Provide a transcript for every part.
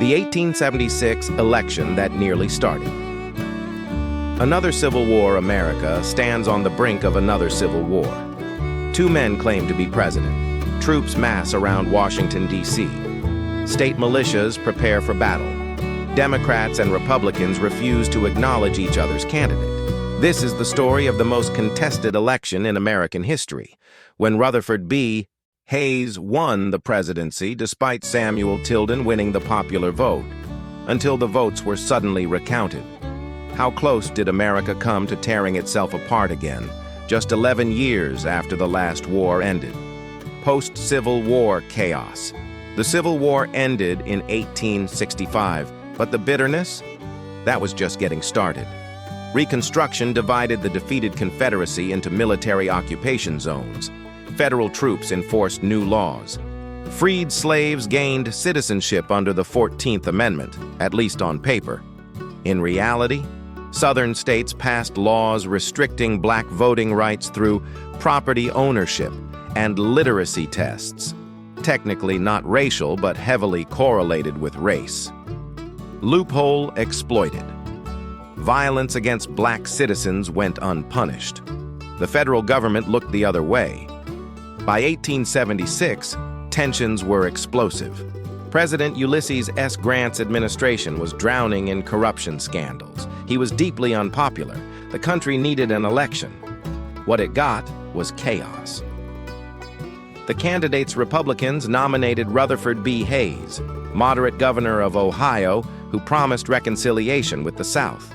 The 1876 election that nearly started. Another Civil War America stands on the brink of another civil war. Two men claim to be president. Troops mass around Washington, D.C. State militias prepare for battle. Democrats and Republicans refuse to acknowledge each other's candidate. This is the story of the most contested election in American history, when Rutherford B. Hayes won the presidency despite Samuel Tilden winning the popular vote, until the votes were suddenly recounted. How close did America come to tearing itself apart again, just 11 years after the last war ended? Post-Civil War chaos. The Civil War ended in 1865, but the bitterness? That was just getting started. Reconstruction divided the defeated Confederacy into military occupation zones. Federal troops enforced new laws. Freed slaves gained citizenship under the 14th Amendment, at least on paper. In reality, Southern states passed laws restricting black voting rights through property ownership and literacy tests, technically not racial but heavily correlated with race. Loophole exploited. Violence against black citizens went unpunished. The federal government looked the other way. By 1876, tensions were explosive. President Ulysses S. Grant's administration was drowning in corruption scandals. He was deeply unpopular. The country needed an election. What it got was chaos. The candidates Republicans nominated Rutherford B. Hayes, moderate governor of Ohio, who promised reconciliation with the South.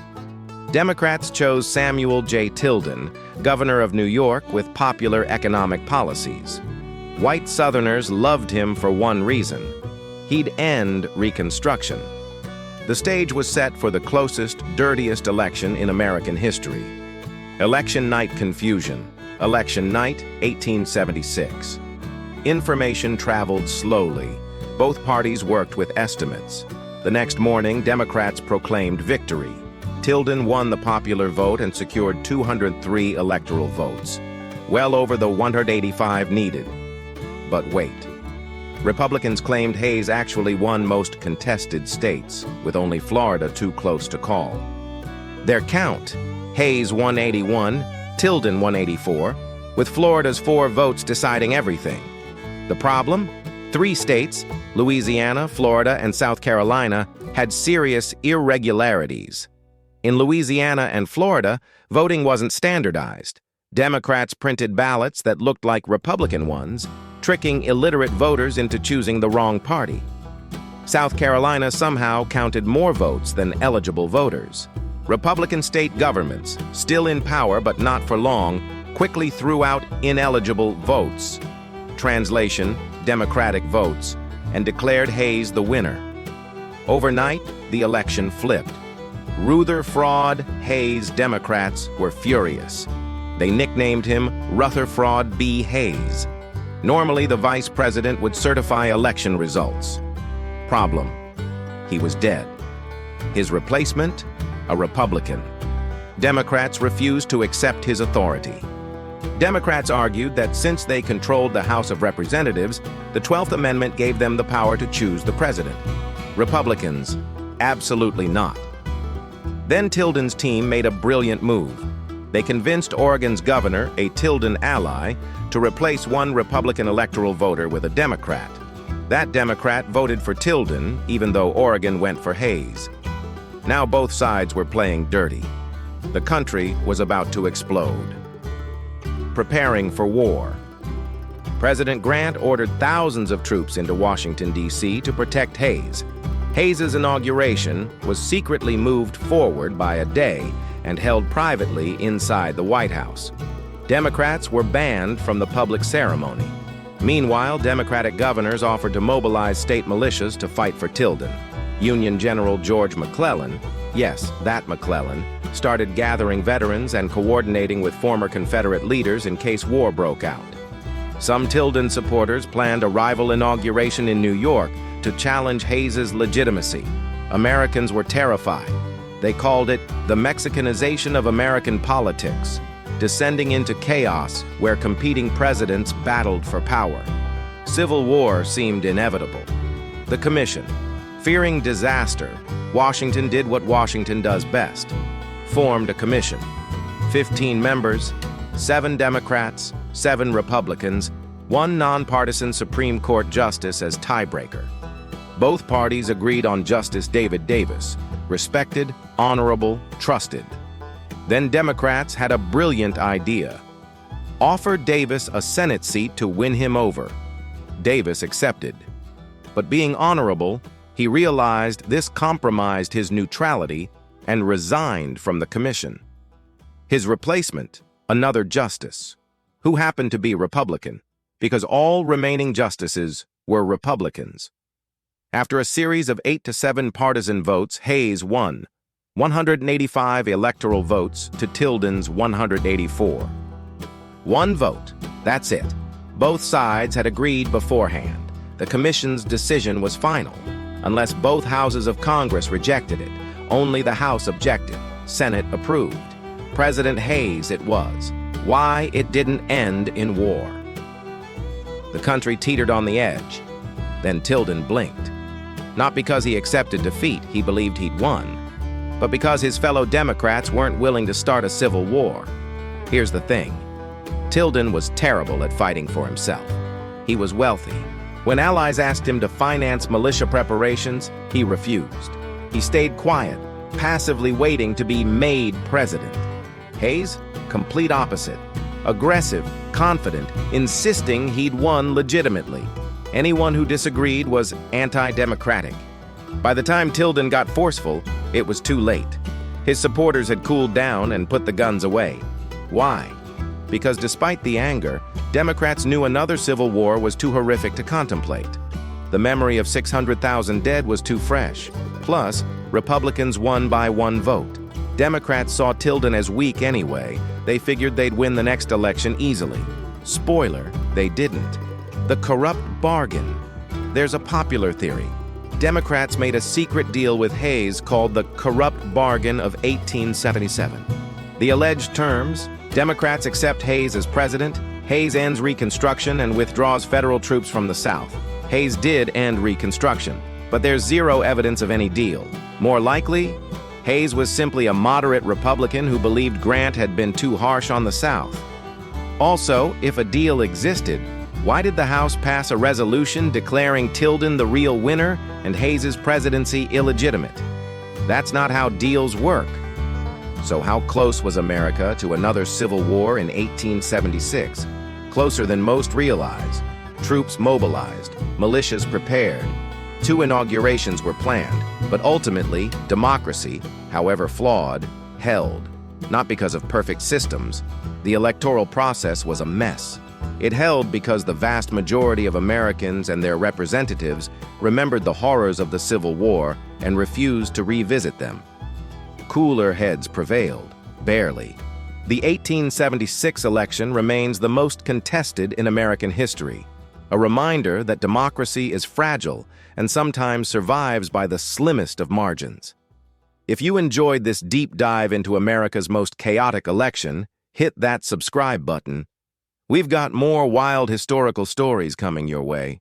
Democrats chose Samuel J. Tilden, governor of New York, with popular economic policies. White Southerners loved him for one reason: he'd end Reconstruction. The stage was set for the closest, dirtiest election in American history. Election night confusion. Election night, 1876. Information traveled slowly. Both parties worked with estimates. The next morning, Democrats proclaimed victory. Tilden won the popular vote and secured 203 electoral votes, well over the 185 needed. But wait. Republicans claimed Hayes actually won most contested states, with only Florida too close to call. Their count: Hayes 181, Tilden 184, with Florida's 4 votes deciding everything. The problem? 3 states, Louisiana, Florida, and South Carolina, had serious irregularities. In Louisiana and Florida, voting wasn't standardized. Democrats printed ballots that looked like Republican ones, tricking illiterate voters into choosing the wrong party. South Carolina somehow counted more votes than eligible voters. Republican state governments, still in power but not for long, quickly threw out ineligible votes, translation, Democratic votes, and declared Hayes the winner. Overnight, the election flipped. Rutherford Hayes Democrats were furious. They nicknamed him Rutherford B. Hayes. Normally, the vice president would certify election results. Problem: he was dead. His replacement? A Republican. Democrats refused to accept his authority. Democrats argued that since they controlled the House of Representatives, the 12th Amendment gave them the power to choose the president. Republicans: absolutely not. Then Tilden's team made a brilliant move. They convinced Oregon's governor, a Tilden ally, to replace one Republican electoral voter with a Democrat. That Democrat voted for Tilden, even though Oregon went for Hayes. Now both sides were playing dirty. The country was about to explode. Preparing for war. President Grant ordered thousands of troops into Washington, D.C. to protect Hayes. Hayes's inauguration was secretly moved forward by a day and held privately inside the White House. Democrats were banned from the public ceremony. Meanwhile, Democratic governors offered to mobilize state militias to fight for Tilden. Union General George McClellan, yes, that McClellan, started gathering veterans and coordinating with former Confederate leaders in case war broke out. Some Tilden supporters planned a rival inauguration in New York to challenge Hayes's legitimacy. Americans were terrified. They called it the Mexicanization of American politics, descending into chaos where competing presidents battled for power. Civil war seemed inevitable. The commission, Fearing disaster, Washington did what Washington does best: formed a commission. 15 members, 7 Democrats, 7 Republicans, 1 nonpartisan Supreme Court justice as tiebreaker. Both parties agreed on Justice David Davis, respected, honorable, trusted. Then Democrats had a brilliant idea: offer Davis a Senate seat to win him over. Davis accepted. But being honorable, he realized this compromised his neutrality and resigned from the commission. His replacement, another justice, who happened to be Republican, because all remaining justices were Republicans. After a series of 8-7 partisan votes, Hayes won, 185 electoral votes to Tilden's 184. One vote, that's it. Both sides had agreed beforehand. The commission's decision was final. Unless both houses of Congress rejected it, only the House objected. Senate approved. President Hayes it was. Why it didn't end in war. The country teetered on the edge. Then Tilden blinked. Not because he accepted defeat, he believed he'd won, but because his fellow Democrats weren't willing to start a civil war. Here's the thing. Tilden was terrible at fighting for himself. He was wealthy. When allies asked him to finance militia preparations, he refused. He stayed quiet, passively waiting to be made president. Hayes, complete opposite. Aggressive, confident, insisting he'd won legitimately. Anyone who disagreed was anti-democratic. By the time Tilden got forceful, it was too late. His supporters had cooled down and put the guns away. Why? Because despite the anger, Democrats knew another civil war was too horrific to contemplate. The memory of 600,000 dead was too fresh. Plus, Republicans won by 1 vote. Democrats saw Tilden as weak anyway. They figured they'd win the next election easily. Spoiler, they didn't. The corrupt bargain. There's a popular theory. Democrats made a secret deal with Hayes called the corrupt bargain of 1877. The alleged terms: Democrats accept Hayes as president, Hayes ends Reconstruction and withdraws federal troops from the South. Hayes did end Reconstruction, but there's zero evidence of any deal. More likely, Hayes was simply a moderate Republican who believed Grant had been too harsh on the South. Also, if a deal existed, why did the House pass a resolution declaring Tilden the real winner and Hayes's presidency illegitimate? That's not how deals work. So how close was America to another civil war in 1876? Closer than most realize. Troops mobilized, militias prepared. 2 inaugurations were planned, but ultimately, democracy, however flawed, held. Not because of perfect systems. The electoral process was a mess. It held because the vast majority of Americans and their representatives remembered the horrors of the Civil War and refused to revisit them. Cooler heads prevailed, barely. The 1876 election remains the most contested in American history, a reminder that democracy is fragile and sometimes survives by the slimmest of margins. If you enjoyed this deep dive into America's most chaotic election, hit that subscribe button. We've got more wild historical stories coming your way.